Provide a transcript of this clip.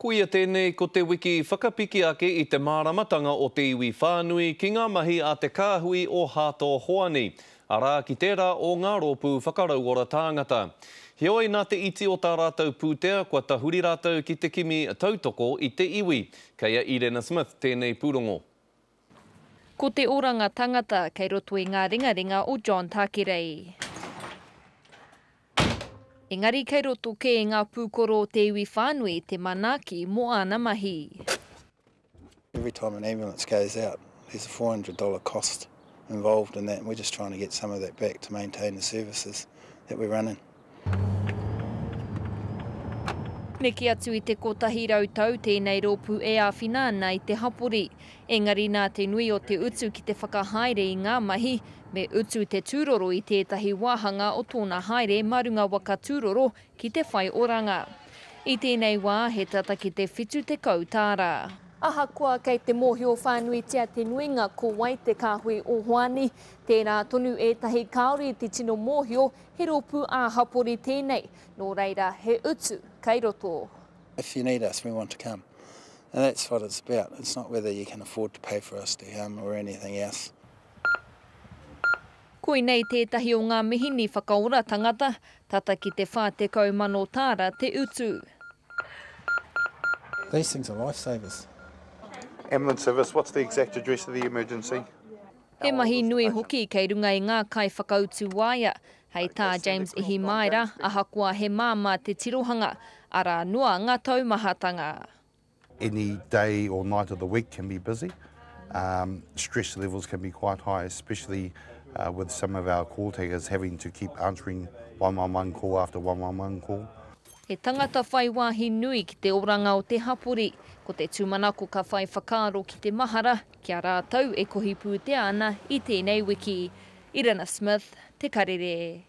Kuia tēnei ko te wiki whakapiki ake I te māramatanga o te iwi whānui ki ngā mahi a te kāhui o Hato Hoani. Arā ki tērā o ngā rōpū whakarauora tāngata. Heoi nā te iti o tā rātou pūtea, kua tahuri rātou ki te kimi tautoko I te iwi. Kei a Irena Smith tēnei pūrongo. Ko te oranga tangata kei roto I ngā ringaringa o John Takerei. Engari kei roto ke ngā pūkoro te iwi whānui te manaki mo ana mahi. Every time an ambulance goes out, there's a $400 cost involved in that, and we're just trying to get some of that back to maintain the services that we're running. Neki atu I te kotahi rautau tēnei rōpū e āwhina ana I te hapori. Engari nā te nui o te utu ki te whakahaere I ngā mahi, me utu te tūroro I tētahi wāhanga o tōna haere marunga waka tūroro ki te whai oranga. I tēnei wā he tata ki te whitu te kautāra. Ahakoa kei te mōhio whānui tia te nuinga ko wai te kāhui o Hoani. Tērā tonu ētahi kaori te tino mōhio he rōpū āhapori tēnei. Nō reira he utu kei roto. If you need us, we want to come. And that's what it's about. It's not whether you can afford to pay for us to come or anything else. Koinei tētahi o ngā mihini whakaora tangata, tata ki te whā te kaumano tāra te utu. These things are lifesavers. Ambulance service, what's the exact address of the emergency? He mahi nui hoki kei runga I ngā kai whakautu waia. Hei tā James Ihimaera, ahakoa he māma te tirohanga, ara noa ngā taumahatanga. Any day or night of the week can be busy. Stress levels can be quite high, especially with some of our call takers having to keep answering 111 call after 111 call. He tangata whai wāhi nui ki te oranga o te hapori. Ko te tūmanako ka whai whakaaro ki te mahara, kia rātau e kohi pūtea ana I tēnei wiki. Irena Smith, Te Karere.